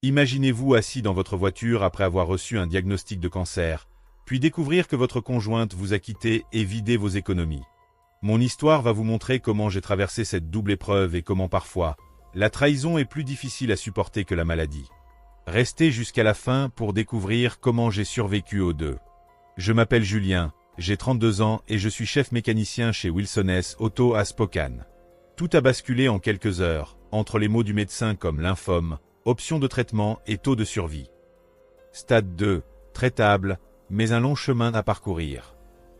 Imaginez-vous assis dans votre voiture après avoir reçu un diagnostic de cancer, puis découvrir que votre conjointe vous a quitté et vidé vos économies. Mon histoire va vous montrer comment j'ai traversé cette double épreuve et comment parfois, la trahison est plus difficile à supporter que la maladie. Restez jusqu'à la fin pour découvrir comment j'ai survécu aux deux. Je m'appelle Julien, j'ai 32 ans et je suis chef mécanicien chez Wilson S Auto à Spokane. Tout a basculé en quelques heures, entre les mots du médecin comme lymphome, options de traitement et taux de survie. Stade 2, traitable, mais un long chemin à parcourir.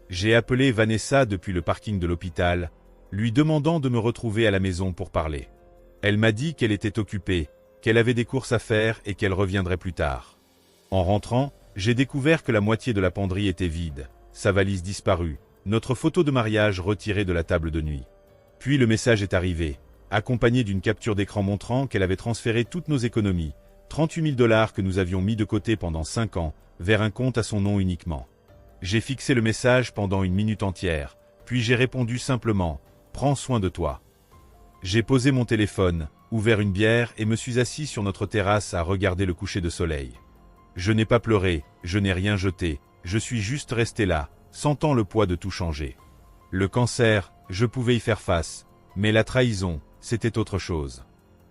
J'ai appelé Vanessa depuis le parking de l'hôpital, lui demandant de me retrouver à la maison pour parler. Elle m'a dit qu'elle était occupée, qu'elle avait des courses à faire et qu'elle reviendrait plus tard. En rentrant, j'ai découvert que la moitié de la penderie était vide, sa valise disparue, notre photo de mariage retirée de la table de nuit. Puis le message est arrivé, accompagné d'une capture d'écran montrant qu'elle avait transféré toutes nos économies, 38 000 $ que nous avions mis de côté pendant 5 ans, vers un compte à son nom uniquement. J'ai fixé le message pendant 1 minute entière, puis j'ai répondu simplement « Prends soin de toi ». J'ai posé mon téléphone, ouvert une bière et me suis assis sur notre terrasse à regarder le coucher de soleil. Je n'ai pas pleuré, je n'ai rien jeté, je suis juste resté là, sentant le poids de tout changer. Le cancer, je pouvais y faire face, mais la trahison, c'était autre chose.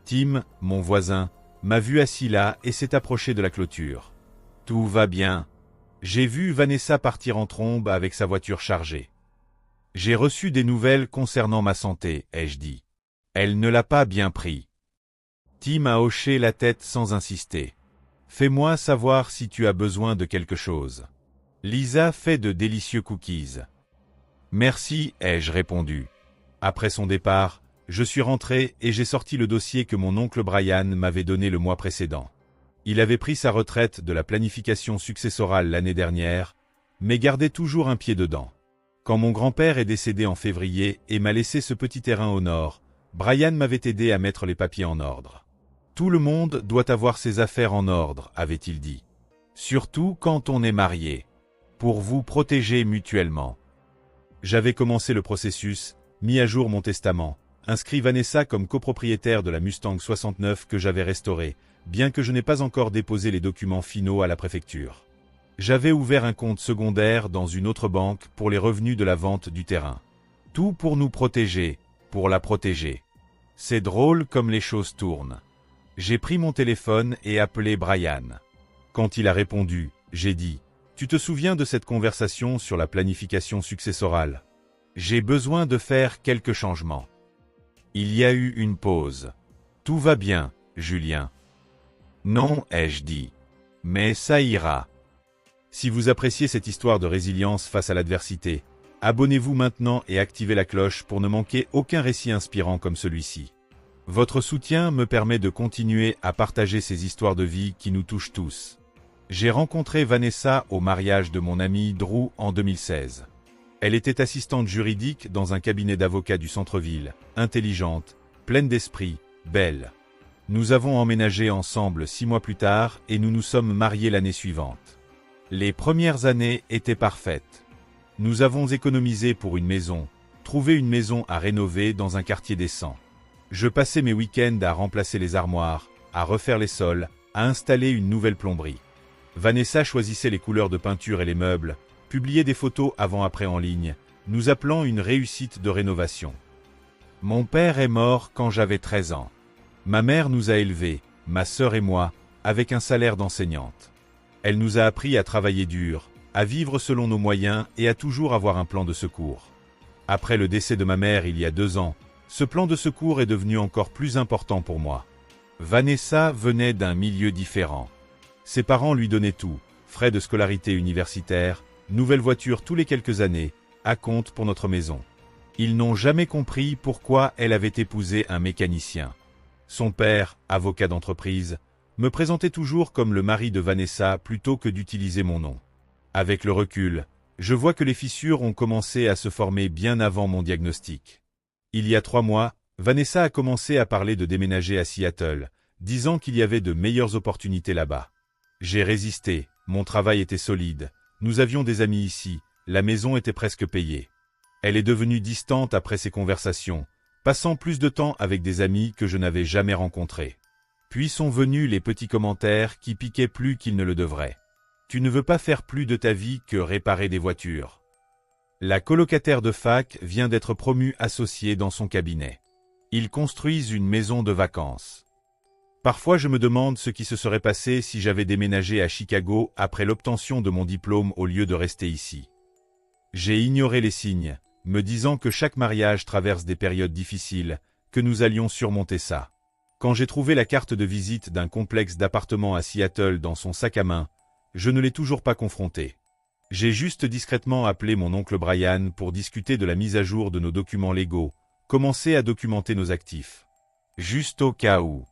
Tim, mon voisin, m'a vu assis là et s'est approché de la clôture. Tout va bien. J'ai vu Vanessa partir en trombe avec sa voiture chargée. J'ai reçu des nouvelles concernant ma santé, ai-je dit. Elle ne l'a pas bien pris. Tim a hoché la tête sans insister. Fais-moi savoir si tu as besoin de quelque chose. Lisa fait de délicieux cookies. Merci, ai-je répondu. Après son départ, je suis rentré et j'ai sorti le dossier que mon oncle Brian m'avait donné le mois précédent. Il avait pris sa retraite de la planification successorale l'année dernière, mais gardait toujours un pied dedans. Quand mon grand-père est décédé en février et m'a laissé ce petit terrain au nord, Brian m'avait aidé à mettre les papiers en ordre. Tout le monde doit avoir ses affaires en ordre, avait-il dit. Surtout quand on est marié. Pour vous protéger mutuellement. J'avais commencé le processus, mis à jour mon testament, inscrit Vanessa comme copropriétaire de la Mustang 69 que j'avais restaurée, bien que je n'ai pas encore déposé les documents finaux à la préfecture. J'avais ouvert un compte secondaire dans une autre banque pour les revenus de la vente du terrain. Tout pour nous protéger, pour la protéger. C'est drôle comme les choses tournent. J'ai pris mon téléphone et appelé Brian. Quand il a répondu, j'ai dit « Tu te souviens de cette conversation sur la planification successorale ? J'ai besoin de faire quelques changements. » Il y a eu une pause. « Tout va bien, Julien. » « Non, ai-je dit. Mais ça ira. » Si vous appréciez cette histoire de résilience face à l'adversité, abonnez-vous maintenant et activez la cloche pour ne manquer aucun récit inspirant comme celui-ci. Votre soutien me permet de continuer à partager ces histoires de vie qui nous touchent tous. J'ai rencontré Vanessa au mariage de mon ami Drew en 2016. Elle était assistante juridique dans un cabinet d'avocats du centre-ville, intelligente, pleine d'esprit, belle. Nous avons emménagé ensemble 6 mois plus tard et nous nous sommes mariés l'année suivante. Les premières années étaient parfaites. Nous avons économisé pour une maison, trouvé une maison à rénover dans un quartier décent. Je passais mes week-ends à remplacer les armoires, à refaire les sols, à installer une nouvelle plomberie. Vanessa choisissait les couleurs de peinture et les meubles, publiait des photos avant-après en ligne, nous appelant une réussite de rénovation. Mon père est mort quand j'avais 13 ans. Ma mère nous a élevés, ma sœur et moi, avec un salaire d'enseignante. Elle nous a appris à travailler dur, à vivre selon nos moyens et à toujours avoir un plan de secours. Après le décès de ma mère il y a 2 ans, ce plan de secours est devenu encore plus important pour moi. Vanessa venait d'un milieu différent. Ses parents lui donnaient tout, frais de scolarité universitaire, nouvelle voiture tous les quelques années, acompte pour notre maison. Ils n'ont jamais compris pourquoi elle avait épousé un mécanicien. Son père, avocat d'entreprise, me présentait toujours comme le mari de Vanessa plutôt que d'utiliser mon nom. Avec le recul, je vois que les fissures ont commencé à se former bien avant mon diagnostic. Il y a 3 mois, Vanessa a commencé à parler de déménager à Seattle, disant qu'il y avait de meilleures opportunités là-bas. J'ai résisté, mon travail était solide, nous avions des amis ici, la maison était presque payée. Elle est devenue distante après ces conversations, passant plus de temps avec des amis que je n'avais jamais rencontrés. Puis sont venus les petits commentaires qui piquaient plus qu'ils ne le devraient. Tu ne veux pas faire plus de ta vie que réparer des voitures. La colocataire de fac vient d'être promue associée dans son cabinet. Ils construisent une maison de vacances. Parfois je me demande ce qui se serait passé si j'avais déménagé à Chicago après l'obtention de mon diplôme au lieu de rester ici. J'ai ignoré les signes, me disant que chaque mariage traverse des périodes difficiles, que nous allions surmonter ça. Quand j'ai trouvé la carte de visite d'un complexe d'appartements à Seattle dans son sac à main, je ne l'ai toujours pas confronté. J'ai juste discrètement appelé mon oncle Brian pour discuter de la mise à jour de nos documents légaux, commencer à documenter nos actifs. Juste au cas où.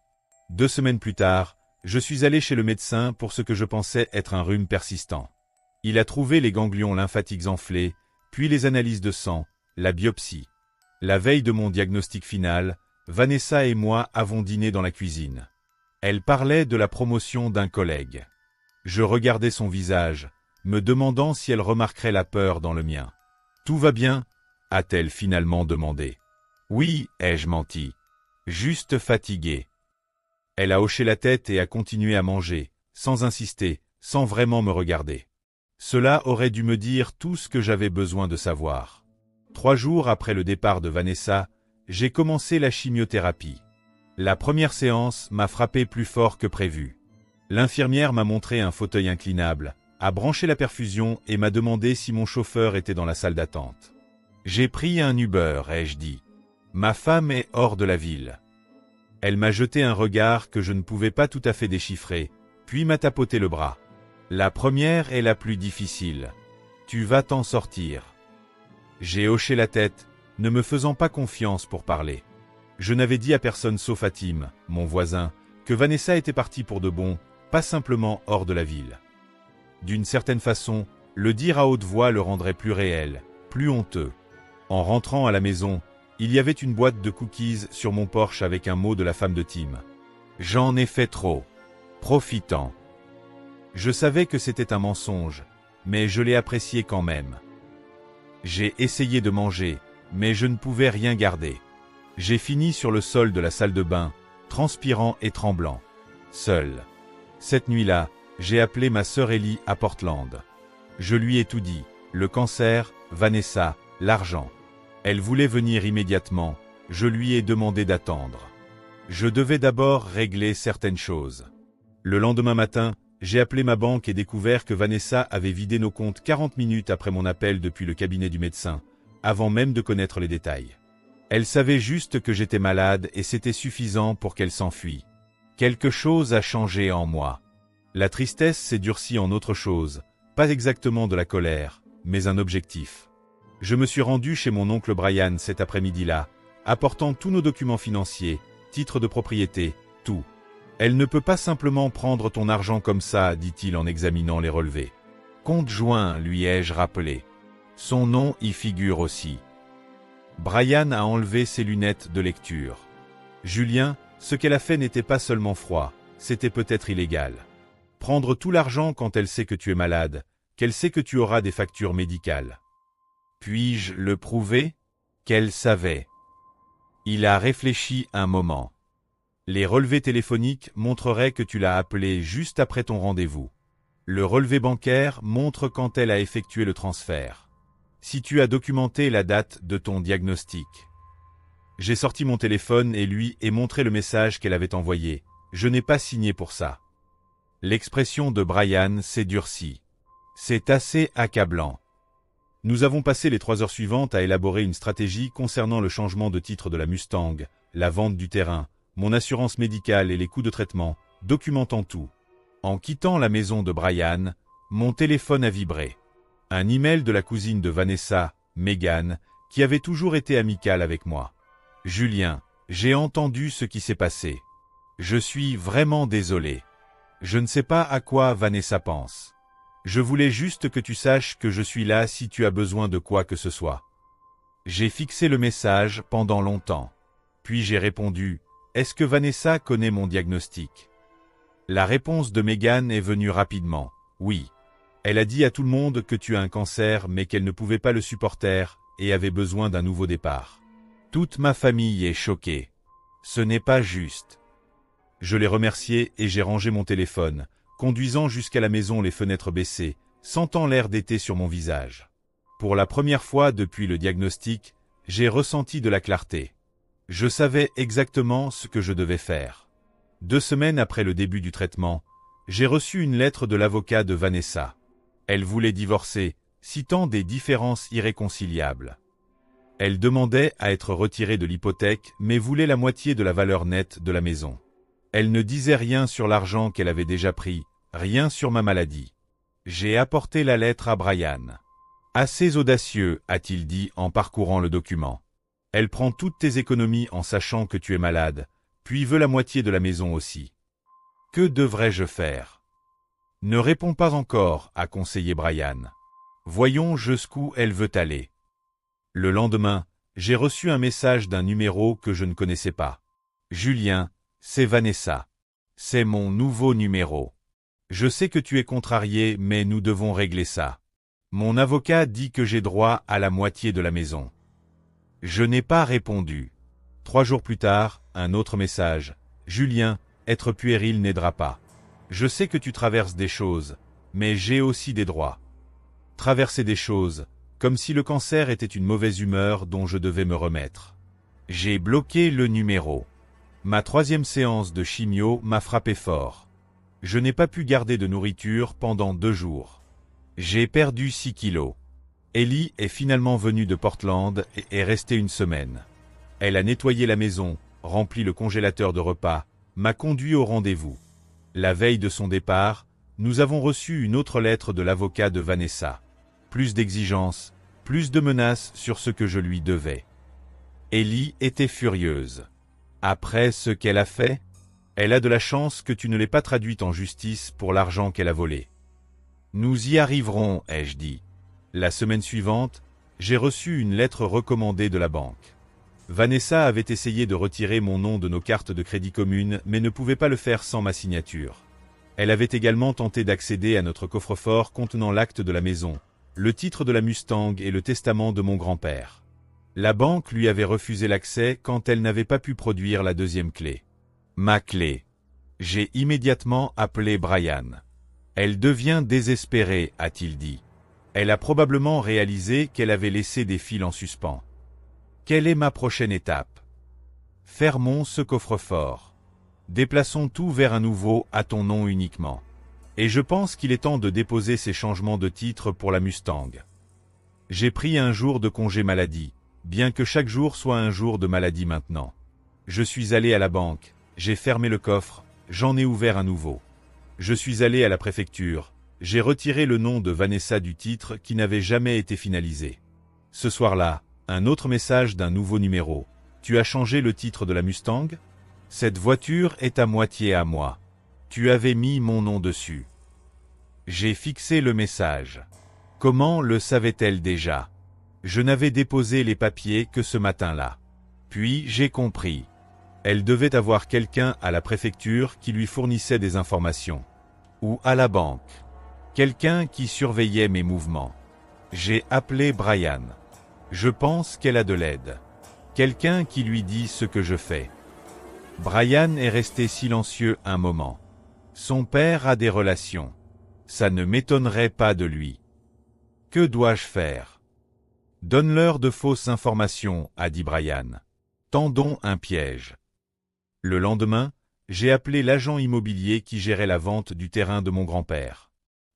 2 semaines plus tard, je suis allé chez le médecin pour ce que je pensais être un rhume persistant. Il a trouvé les ganglions lymphatiques enflés, puis les analyses de sang, la biopsie. La veille de mon diagnostic final, Vanessa et moi avons dîné dans la cuisine. Elle parlait de la promotion d'un collègue. Je regardais son visage, me demandant si elle remarquerait la peur dans le mien. « Tout va bien ?» a-t-elle finalement demandé. « Oui, ai-je menti. Juste fatigué. » Elle a hoché la tête et a continué à manger, sans insister, sans vraiment me regarder. Cela aurait dû me dire tout ce que j'avais besoin de savoir. 3 jours après le départ de Vanessa, j'ai commencé la chimiothérapie. La première séance m'a frappé plus fort que prévu. L'infirmière m'a montré un fauteuil inclinable, a branché la perfusion et m'a demandé si mon chauffeur était dans la salle d'attente. J'ai pris un Uber, ai-je dit. Ma femme est hors de la ville. Elle m'a jeté un regard que je ne pouvais pas tout à fait déchiffrer, puis m'a tapoté le bras. La première est la plus difficile. Tu vas t'en sortir. J'ai hoché la tête, ne me faisant pas confiance pour parler. Je n'avais dit à personne sauf à Tim, mon voisin, que Vanessa était partie pour de bon, pas simplement hors de la ville. D'une certaine façon, le dire à haute voix le rendrait plus réel, plus honteux. En rentrant à la maison, il y avait une boîte de cookies sur mon porche avec un mot de la femme de Tim. J'en ai fait trop. Profitant. Je savais que c'était un mensonge, mais je l'ai apprécié quand même. J'ai essayé de manger, mais je ne pouvais rien garder. J'ai fini sur le sol de la salle de bain, transpirant et tremblant. Seul. Cette nuit-là, j'ai appelé ma sœur Ellie à Portland. Je lui ai tout dit, le cancer, Vanessa, l'argent. Elle voulait venir immédiatement, je lui ai demandé d'attendre. Je devais d'abord régler certaines choses. Le lendemain matin, j'ai appelé ma banque et découvert que Vanessa avait vidé nos comptes 40 minutes après mon appel depuis le cabinet du médecin, avant même de connaître les détails. Elle savait juste que j'étais malade et c'était suffisant pour qu'elle s'enfuie. Quelque chose a changé en moi. La tristesse s'est durcie en autre chose, pas exactement de la colère, mais un objectif. Je me suis rendu chez mon oncle Brian cet après-midi-là, apportant tous nos documents financiers, titres de propriété, tout. Elle ne peut pas simplement prendre ton argent comme ça, dit-il en examinant les relevés. Compte joint, lui ai-je rappelé. Son nom y figure aussi. Brian a enlevé ses lunettes de lecture. Julien, ce qu'elle a fait n'était pas seulement froid, c'était peut-être illégal. Prendre tout l'argent quand elle sait que tu es malade, qu'elle sait que tu auras des factures médicales. Puis-je le prouver? Qu'elle savait. Il a réfléchi un moment. Les relevés téléphoniques montreraient que tu l'as appelée juste après ton rendez-vous. Le relevé bancaire montre quand elle a effectué le transfert. Si tu as documenté la date de ton diagnostic. J'ai sorti mon téléphone et lui ai montré le message qu'elle avait envoyé. Je n'ai pas signé pour ça. L'expression de Brian s'est durcie. C'est assez accablant. Nous avons passé les 3 heures suivantes à élaborer une stratégie concernant le changement de titre de la Mustang, la vente du terrain, mon assurance médicale et les coûts de traitement, documentant tout. En quittant la maison de Brian, mon téléphone a vibré. Un email de la cousine de Vanessa, Megan, qui avait toujours été amicale avec moi. Julien, j'ai entendu ce qui s'est passé. Je suis vraiment désolé. Je ne sais pas à quoi Vanessa pense. Je voulais juste que tu saches que je suis là si tu as besoin de quoi que ce soit. J'ai fixé le message pendant longtemps. Puis j'ai répondu, est-ce que Vanessa connaît mon diagnostic? La réponse de Megan est venue rapidement, oui. Elle a dit à tout le monde que tu as un cancer mais qu'elle ne pouvait pas le supporter et avait besoin d'un nouveau départ. Toute ma famille est choquée. Ce n'est pas juste. Je l'ai remercié et j'ai rangé mon téléphone, conduisant jusqu'à la maison les fenêtres baissées, sentant l'air d'été sur mon visage. Pour la première fois depuis le diagnostic, j'ai ressenti de la clarté. Je savais exactement ce que je devais faire. 2 semaines après le début du traitement, j'ai reçu une lettre de l'avocat de Vanessa. Elle voulait divorcer, citant des différences irréconciliables. Elle demandait à être retirée de l'hypothèque, mais voulait la moitié de la valeur nette de la maison. Elle ne disait rien sur l'argent qu'elle avait déjà pris, rien sur ma maladie. J'ai apporté la lettre à Brian. Assez audacieux, a-t-il dit en parcourant le document. Elle prend toutes tes économies en sachant que tu es malade, puis veut la moitié de la maison aussi. Que devrais-je faire? Ne réponds pas encore, a conseillé Brian. Voyons jusqu'où elle veut aller. Le lendemain, j'ai reçu un message d'un numéro que je ne connaissais pas. Julien, c'est Vanessa. C'est mon nouveau numéro. Je sais que tu es contrarié, mais nous devons régler ça. Mon avocat dit que j'ai droit à la moitié de la maison. Je n'ai pas répondu. 3 jours plus tard, un autre message. Julien, être puéril n'aidera pas. Je sais que tu traverses des choses, mais j'ai aussi des droits. Traverser des choses, comme si le cancer était une mauvaise humeur dont je devais me remettre. J'ai bloqué le numéro. Ma 3e séance de chimio m'a frappé fort. Je n'ai pas pu garder de nourriture pendant 2 jours. J'ai perdu 6 kilos. Ellie est finalement venue de Portland et est restée 1 semaine. Elle a nettoyé la maison, rempli le congélateur de repas, m'a conduit au rendez-vous. La veille de son départ, nous avons reçu une autre lettre de l'avocat de Vanessa. Plus d'exigences, plus de menaces sur ce que je lui devais. Ellie était furieuse. Après ce qu'elle a fait, elle a de la chance que tu ne l'aies pas traduite en justice pour l'argent qu'elle a volé. Nous y arriverons, ai-je dit. La semaine suivante, j'ai reçu une lettre recommandée de la banque. Vanessa avait essayé de retirer mon nom de nos cartes de crédit communes, mais ne pouvait pas le faire sans ma signature. Elle avait également tenté d'accéder à notre coffre-fort contenant l'acte de la maison, le titre de la Mustang et le testament de mon grand-père. La banque lui avait refusé l'accès quand elle n'avait pas pu produire la 2e clé. Ma clé. J'ai immédiatement appelé Brian. Elle devient désespérée, a-t-il dit. Elle a probablement réalisé qu'elle avait laissé des fils en suspens. Quelle est ma prochaine étape? Fermons ce coffre-fort. Déplaçons tout vers un nouveau à ton nom uniquement. Et je pense qu'il est temps de déposer ces changements de titre pour la Mustang. J'ai pris un jour de congé maladie, bien que chaque jour soit un jour de maladie maintenant. Je suis allé à la banque, j'ai fermé le coffre, j'en ai ouvert un nouveau. Je suis allé à la préfecture, j'ai retiré le nom de Vanessa du titre qui n'avait jamais été finalisé. Ce soir-là, un autre message d'un nouveau numéro. Tu as changé le titre de la Mustang? Cette voiture est à moitié à moi. Tu avais mis mon nom dessus. J'ai fixé le message. Comment le savait-elle déjà? Je n'avais déposé les papiers que ce matin-là. Puis j'ai compris. Elle devait avoir quelqu'un à la préfecture qui lui fournissait des informations. Ou à la banque. Quelqu'un qui surveillait mes mouvements. J'ai appelé Brian. Je pense qu'elle a de l'aide. Quelqu'un qui lui dit ce que je fais. Brian est resté silencieux un moment. Son père a des relations. Ça ne m'étonnerait pas de lui. Que dois-je faire? Donne-leur de fausses informations, a dit Brian. Tendons un piège. Le lendemain, j'ai appelé l'agent immobilier qui gérait la vente du terrain de mon grand-père.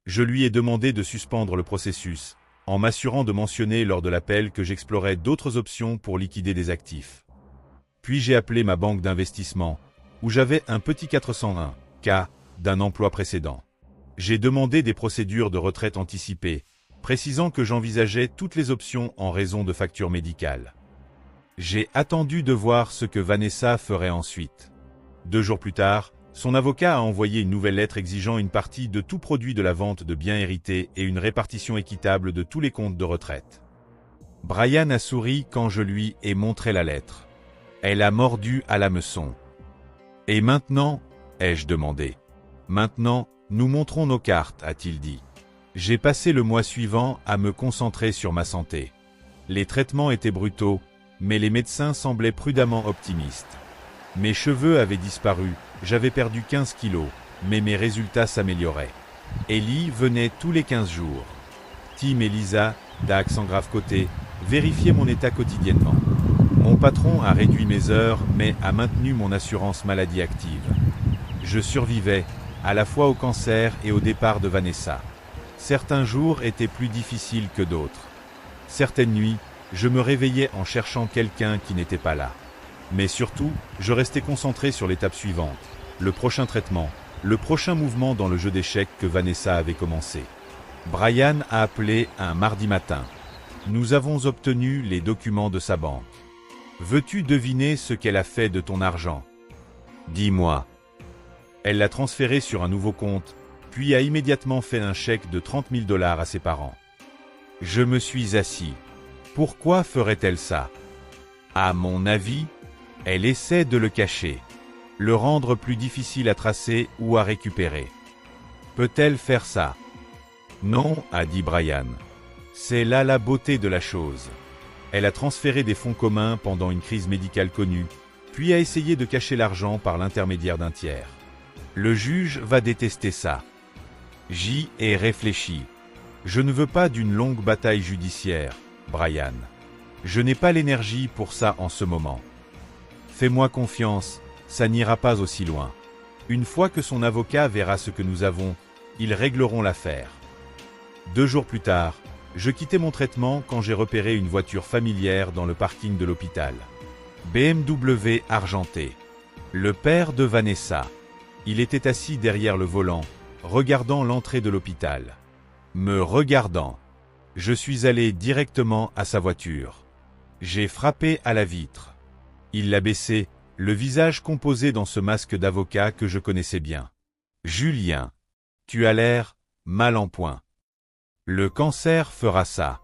Je lui ai demandé de suspendre le processus, en m'assurant de mentionner lors de l'appel que j'explorais d'autres options pour liquider des actifs. Puis j'ai appelé ma banque d'investissement, où j'avais un petit 401K d'un emploi précédent. J'ai demandé des procédures de retraite anticipée, précisant que j'envisageais toutes les options en raison de factures médicales. J'ai attendu de voir ce que Vanessa ferait ensuite. 2 jours plus tard, son avocat a envoyé une nouvelle lettre exigeant une partie de tout produit de la vente de biens hérités et une répartition équitable de tous les comptes de retraite. Brian a souri quand je lui ai montré la lettre. Elle a mordu à l'hameçon. « Et maintenant ?» ai-je demandé. « Maintenant, nous montrons nos cartes » a-t-il dit. J'ai passé le mois suivant à me concentrer sur ma santé. Les traitements étaient brutaux, mais les médecins semblaient prudemment optimistes. Mes cheveux avaient disparu, j'avais perdu 15 kilos, mais mes résultats s'amélioraient. Ellie venait tous les 15 jours. Tim et Lisa, Dax en grave côté, vérifiaient mon état quotidiennement. Mon patron a réduit mes heures, mais a maintenu mon assurance maladie active. Je survivais, à la fois au cancer et au départ de Vanessa. Certains jours étaient plus difficiles que d'autres. Certaines nuits, je me réveillais en cherchant quelqu'un qui n'était pas là. Mais surtout, je restais concentré sur l'étape suivante, le prochain traitement, le prochain mouvement dans le jeu d'échecs que Vanessa avait commencé. Brian a appelé un mardi matin. Nous avons obtenu les documents de sa banque. Veux-tu deviner ce qu'elle a fait de ton argent? Dis-moi. Elle l'a transféré sur un nouveau compte, puis a immédiatement fait un chèque de 30 000 $ à ses parents. Je me suis assis. Pourquoi ferait-elle ça? À mon avis, elle essaie de le cacher, le rendre plus difficile à tracer ou à récupérer. Peut-elle faire ça? Non, a dit Brian. C'est là la beauté de la chose. Elle a transféré des fonds communs pendant une crise médicale connue, puis a essayé de cacher l'argent par l'intermédiaire d'un tiers. Le juge va détester ça. J'y ai réfléchi. Je ne veux pas d'une longue bataille judiciaire, Brian. Je n'ai pas l'énergie pour ça en ce moment. Fais-moi confiance, ça n'ira pas aussi loin. Une fois que son avocat verra ce que nous avons, ils régleront l'affaire. 2 jours plus tard, je quittais mon traitement quand j'ai repéré une voiture familière dans le parking de l'hôpital. BMW argenté. Le père de Vanessa. Il était assis derrière le volant, regardant l'entrée de l'hôpital. Me regardant. Je suis allé directement à sa voiture. J'ai frappé à la vitre. Il l'a baissé, le visage composé dans ce masque d'avocat que je connaissais bien. Julien. Tu as l'air mal en point. Le cancer fera ça.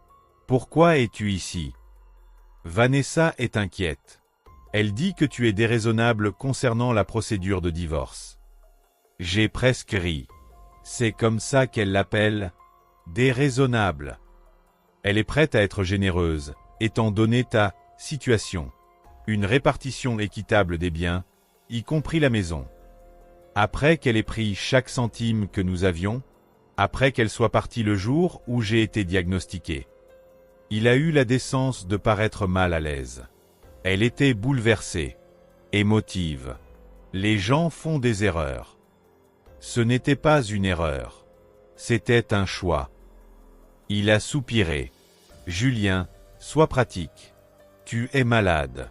Pourquoi es-tu ici? Vanessa est inquiète. Elle dit que tu es déraisonnable concernant la procédure de divorce. J'ai presque ri. C'est comme ça qu'elle l'appelle, déraisonnable. Elle est prête à être généreuse, étant donné ta situation. Une répartition équitable des biens, y compris la maison. Après qu'elle ait pris chaque centime que nous avions, après qu'elle soit partie le jour où j'ai été diagnostiqué. Il a eu la décence de paraître mal à l'aise. Elle était bouleversée, émotive. Les gens font des erreurs. Ce n'était pas une erreur. C'était un choix. Il a soupiré. Julien, sois pratique. Tu es malade.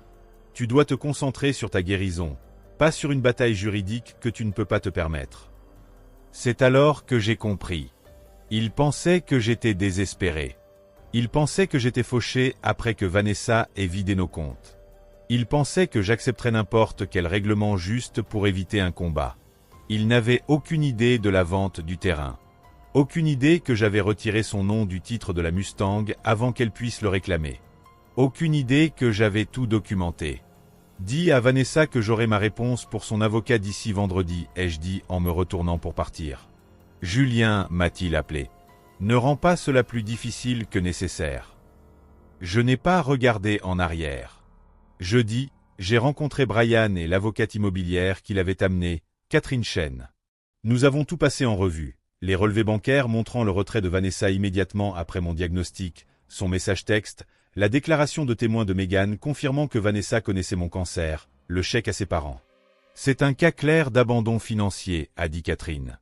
Tu dois te concentrer sur ta guérison, pas sur une bataille juridique que tu ne peux pas te permettre. C'est alors que j'ai compris. Il pensait que j'étais désespéré. Il pensait que j'étais fauché après que Vanessa ait vidé nos comptes. Il pensait que j'accepterais n'importe quel règlement juste pour éviter un combat. Il n'avait aucune idée de la vente du terrain. Aucune idée que j'avais retiré son nom du titre de la Mustang avant qu'elle puisse le réclamer. Aucune idée que j'avais tout documenté. Dis à Vanessa que j'aurai ma réponse pour son avocat d'ici vendredi, ai-je dit en me retournant pour partir. Julien, m'a-t-il appelé. Ne rends pas cela plus difficile que nécessaire. Je n'ai pas regardé en arrière. Jeudi, j'ai rencontré Brian et l'avocate immobilière qui l'avait amené, Catherine Chen. Nous avons tout passé en revue. Les relevés bancaires montrant le retrait de Vanessa immédiatement après mon diagnostic, son message texte, la déclaration de témoin de Meghan confirmant que Vanessa connaissait mon cancer, le chèque à ses parents. C'est un cas clair d'abandon financier, a dit Catherine.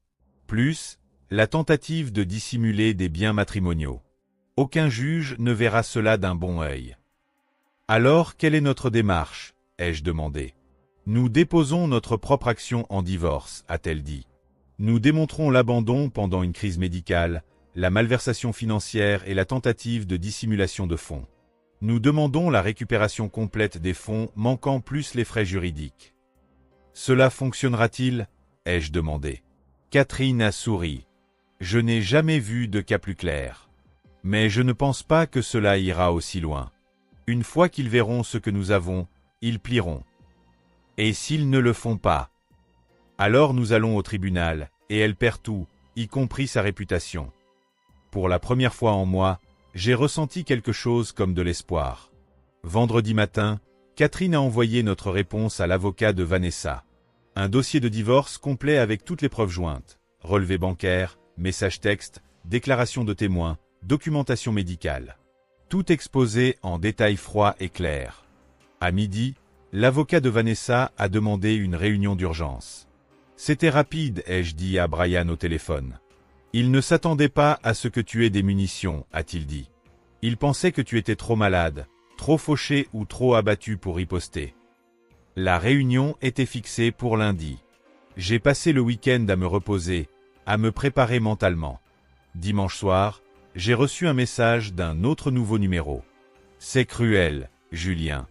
Plus, la tentative de dissimuler des biens matrimoniaux. Aucun juge ne verra cela d'un bon œil. Alors, quelle est notre démarche, ai-je demandé. Nous déposons notre propre action en divorce, a-t-elle dit. Nous démontrons l'abandon pendant une crise médicale, la malversation financière et la tentative de dissimulation de fonds. Nous demandons la récupération complète des fonds manquant plus les frais juridiques. Cela fonctionnera-t-il? Ai-je demandé. Catherine a souri. Je n'ai jamais vu de cas plus clair. Mais je ne pense pas que cela ira aussi loin. Une fois qu'ils verront ce que nous avons, ils plieront. Et s'ils ne le font pas? Alors nous allons au tribunal, et elle perd tout, y compris sa réputation. Pour la première fois en moi, j'ai ressenti quelque chose comme de l'espoir. Vendredi matin, Catherine a envoyé notre réponse à l'avocat de Vanessa. Un dossier de divorce complet avec toutes les preuves jointes. Relevé bancaire, message texte, déclaration de témoins, documentation médicale. Tout exposé en détail froid et clair. À midi, l'avocat de Vanessa a demandé une réunion d'urgence. C'était rapide, ai-je dit à Brian au téléphone. Il ne s'attendait pas à ce que tu aies des munitions, a-t-il dit. Il pensait que tu étais trop malade, trop fauché ou trop abattu pour riposter. La réunion était fixée pour lundi. J'ai passé le week-end à me reposer, à me préparer mentalement. Dimanche soir, j'ai reçu un message d'un autre nouveau numéro. C'est cruel, Julien.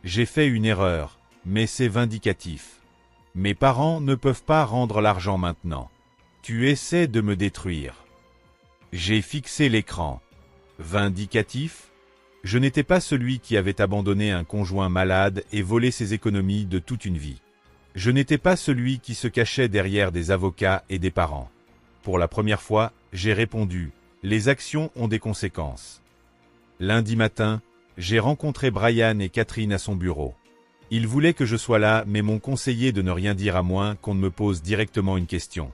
J'ai fait une erreur, mais c'est vindicatif. Mes parents ne peuvent pas rendre l'argent maintenant. Tu essaies de me détruire. J'ai fixé l'écran. Vindicatif? Je n'étais pas celui qui avait abandonné un conjoint malade et volé ses économies de toute une vie. Je n'étais pas celui qui se cachait derrière des avocats et des parents. Pour la première fois, j'ai répondu, les actions ont des conséquences. Lundi matin, j'ai rencontré Brian et Catherine à son bureau. Ils voulaient que je sois là, mais m'ont conseillé de ne rien dire à moins qu'on ne me pose directement une question.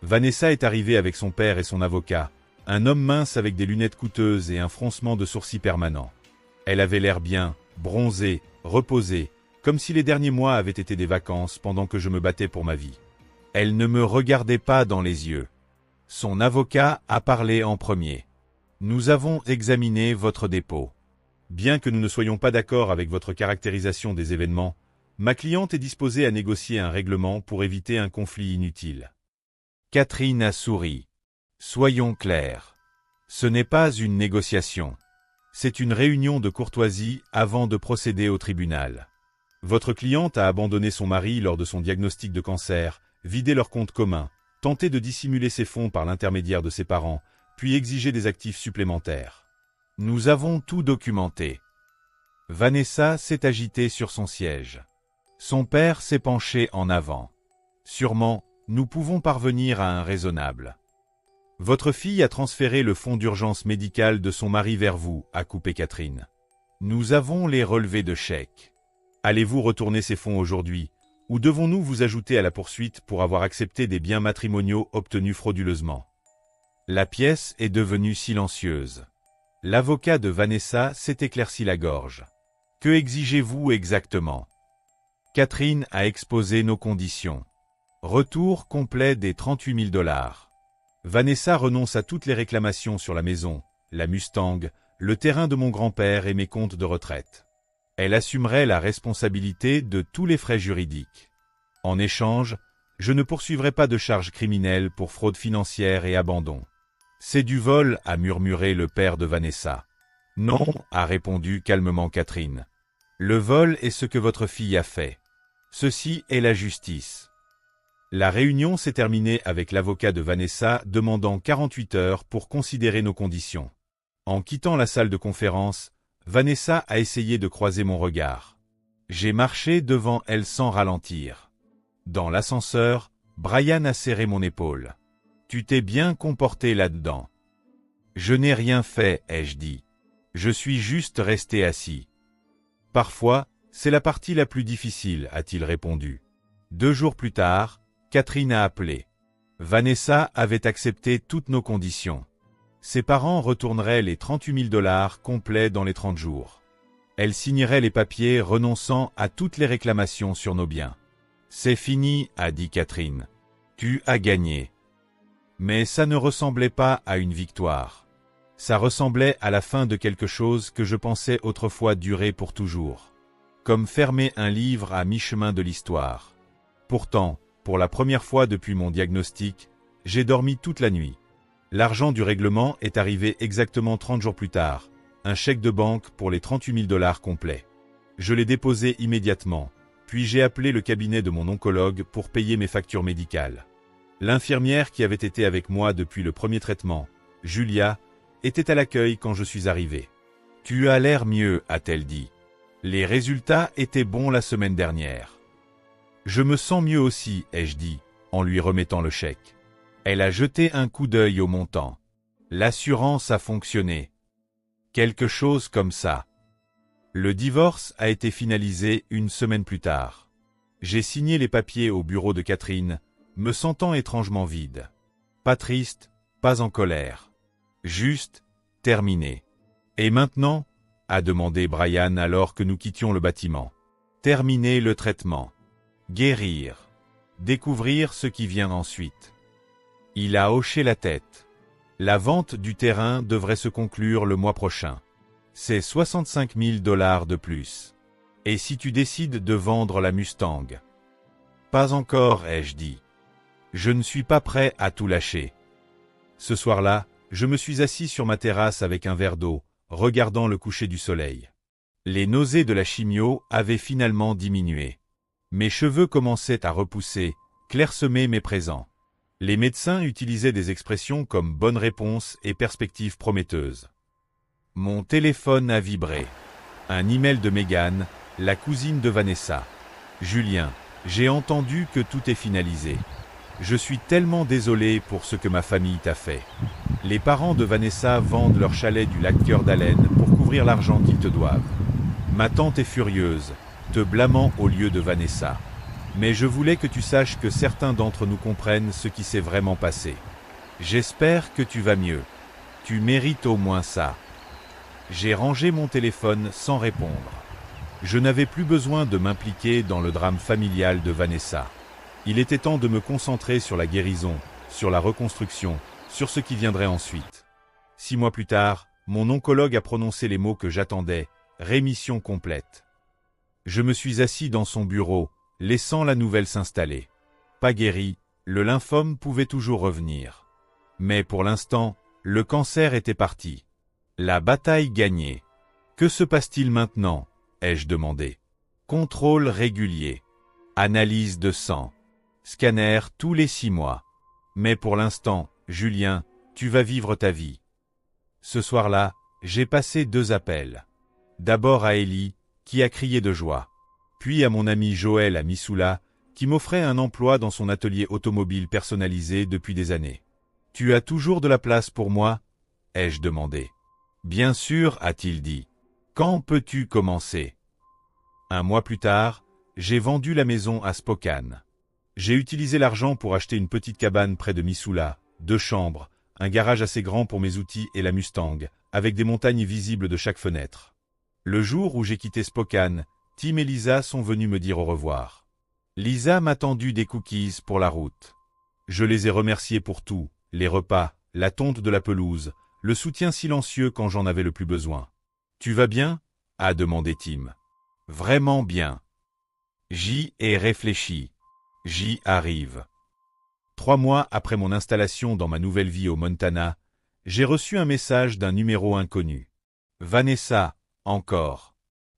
Vanessa est arrivée avec son père et son avocat, un homme mince avec des lunettes coûteuses et un froncement de sourcils permanent. Elle avait l'air bien, bronzée, reposée, comme si les derniers mois avaient été des vacances pendant que je me battais pour ma vie. Elle ne me regardait pas dans les yeux. Son avocat a parlé en premier. Nous avons examiné votre dépôt. Bien que nous ne soyons pas d'accord avec votre caractérisation des événements, ma cliente est disposée à négocier un règlement pour éviter un conflit inutile. Catherine a souri. Soyons clairs. Ce n'est pas une négociation. C'est une réunion de courtoisie avant de procéder au tribunal. Votre cliente a abandonné son mari lors de son diagnostic de cancer, vidé leur compte commun, tenté de dissimuler ses fonds par l'intermédiaire de ses parents, puis exigé des actifs supplémentaires. Nous avons tout documenté. Vanessa s'est agitée sur son siège. Son père s'est penché en avant. Sûrement, nous pouvons parvenir à un raisonnable. Votre fille a transféré le fonds d'urgence médicale de son mari vers vous, a coupé Catherine. Nous avons les relevés de chèques. Allez-vous retourner ces fonds aujourd'hui, ou devons-nous vous ajouter à la poursuite pour avoir accepté des biens matrimoniaux obtenus frauduleusement? La pièce est devenue silencieuse. L'avocat de Vanessa s'est éclairci la gorge. Que exigez-vous exactement? Catherine a exposé nos conditions. Retour complet des 38 000 $. Vanessa renonce à toutes les réclamations sur la maison, la Mustang, le terrain de mon grand-père et mes comptes de retraite. Elle assumerait la responsabilité de tous les frais juridiques. En échange, je ne poursuivrai pas de charges criminelles pour fraude financière et abandon. C'est du vol, a murmuré le père de Vanessa. Non, a répondu calmement Catherine. Le vol est ce que votre fille a fait. Ceci est la justice. La réunion s'est terminée avec l'avocat de Vanessa demandant 48 heures pour considérer nos conditions. En quittant la salle de conférence, Vanessa a essayé de croiser mon regard. J'ai marché devant elle sans ralentir. Dans l'ascenseur, Brian a serré mon épaule. Tu t'es bien comporté là-dedans. Je n'ai rien fait, ai-je dit. Je suis juste resté assis. Parfois, c'est la partie la plus difficile, a-t-il répondu. 2 jours plus tard, Catherine a appelé. Vanessa avait accepté toutes nos conditions. Ses parents retourneraient les 38 000 $ complets dans les 30 jours. Elle signerait les papiers renonçant à toutes les réclamations sur nos biens. C'est fini, a dit Catherine. Tu as gagné. Mais ça ne ressemblait pas à une victoire. Ça ressemblait à la fin de quelque chose que je pensais autrefois durer pour toujours. Comme fermer un livre à mi-chemin de l'histoire. Pourtant, pour la première fois depuis mon diagnostic, j'ai dormi toute la nuit. L'argent du règlement est arrivé exactement 30 jours plus tard, un chèque de banque pour les 38 000 $ complets. Je l'ai déposé immédiatement, puis j'ai appelé le cabinet de mon oncologue pour payer mes factures médicales. L'infirmière qui avait été avec moi depuis le premier traitement, Julia, était à l'accueil quand je suis arrivé. « Tu as l'air mieux », a-t-elle dit. Les résultats étaient bons la semaine dernière. Je me sens mieux aussi, ai-je dit, en lui remettant le chèque. Elle a jeté un coup d'œil au montant. L'assurance a fonctionné. Quelque chose comme ça. Le divorce a été finalisé une semaine plus tard. J'ai signé les papiers au bureau de Catherine, me sentant étrangement vide. Pas triste, pas en colère. Juste, terminé. Et maintenant, a demandé Brian alors que nous quittions le bâtiment. Terminer le traitement. Guérir. Découvrir ce qui vient ensuite. Il a hoché la tête. La vente du terrain devrait se conclure le mois prochain. C'est 65 000 $ de plus. Et si tu décides de vendre la Mustang? Pas encore, ai-je dit. Je ne suis pas prêt à tout lâcher. Ce soir-là, je me suis assis sur ma terrasse avec un verre d'eau, regardant le coucher du soleil. Les nausées de la chimio avaient finalement diminué. Mes cheveux commençaient à repousser, clairsemer mes présents. Les médecins utilisaient des expressions comme « bonne réponse » et « perspective prometteuse ». Mon téléphone a vibré. Un email de Megan, la cousine de Vanessa. « Julien, j'ai entendu que tout est finalisé. Je suis tellement désolé pour ce que ma famille t'a fait. Les parents de Vanessa vendent leur chalet du lac Cœur d'Haleine pour couvrir l'argent qu'ils te doivent. Ma tante est furieuse, te blâmant au lieu de Vanessa. Mais je voulais que tu saches que certains d'entre nous comprennent ce qui s'est vraiment passé. J'espère que tu vas mieux. Tu mérites au moins ça. » J'ai rangé mon téléphone sans répondre. Je n'avais plus besoin de m'impliquer dans le drame familial de Vanessa. Il était temps de me concentrer sur la guérison, sur la reconstruction, sur ce qui viendrait ensuite. 6 mois plus tard, mon oncologue a prononcé les mots que j'attendais, rémission complète. Je me suis assis dans son bureau, laissant la nouvelle s'installer. Pas guéri, le lymphome pouvait toujours revenir. Mais pour l'instant, le cancer était parti. La bataille gagnée. Que se passe-t-il maintenant? Ai-je demandé. Contrôle régulier. Analyse de sang. Scanner tous les 6 mois. Mais pour l'instant, Julien, tu vas vivre ta vie. Ce soir-là, j'ai passé 2 appels. D'abord à Ellie, qui a crié de joie. Puis à mon ami Joël à Missoula, qui m'offrait un emploi dans son atelier automobile personnalisé depuis des années. « Tu as toujours de la place pour moi ?» ai-je demandé. « Bien sûr, a-t-il dit. Quand peux-tu commencer ?» 1 mois plus tard, j'ai vendu la maison à Spokane. J'ai utilisé l'argent pour acheter une petite cabane près de Missoula, 2 chambres, un garage assez grand pour mes outils et la Mustang, avec des montagnes visibles de chaque fenêtre. Le jour où j'ai quitté Spokane, Tim et Lisa sont venus me dire au revoir. Lisa m'a tendu des cookies pour la route. Je les ai remerciés pour tout, les repas, la tonte de la pelouse, le soutien silencieux quand j'en avais le plus besoin. « Tu vas bien ?» a demandé Tim. « Vraiment bien. » J'y ai réfléchi. J'y arrive. 3 mois après mon installation dans ma nouvelle vie au Montana, j'ai reçu un message d'un numéro inconnu. « Vanessa, encore.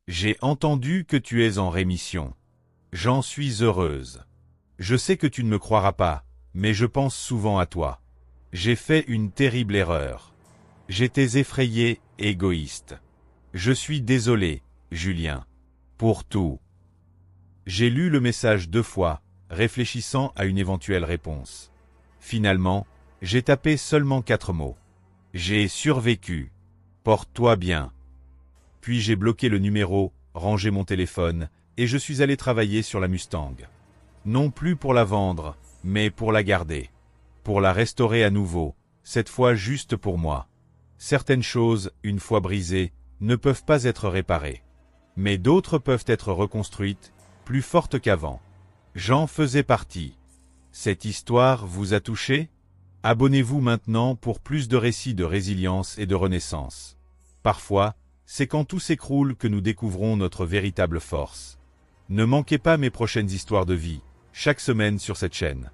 J'ai entendu que tu es en rémission. J'en suis heureuse. Je sais que tu ne me croiras pas, mais je pense souvent à toi. J'ai fait une terrible erreur. J'étais effrayé, égoïste. Je suis désolé, Julien. Pour tout. » J'ai lu le message 2 fois, réfléchissant à une éventuelle réponse. Finalement, j'ai tapé seulement 4 mots. J'ai survécu. Porte-toi bien. Puis j'ai bloqué le numéro, rangé mon téléphone, et je suis allé travailler sur la Mustang. Non plus pour la vendre, mais pour la garder. Pour la restaurer à nouveau, cette fois juste pour moi. Certaines choses, une fois brisées, ne peuvent pas être réparées. Mais d'autres peuvent être reconstruites, plus fortes qu'avant. J'en faisais partie. Cette histoire vous a touché? Abonnez-vous maintenant pour plus de récits de résilience et de renaissance. Parfois, c'est quand tout s'écroule que nous découvrons notre véritable force. Ne manquez pas mes prochaines histoires de vie, chaque semaine sur cette chaîne.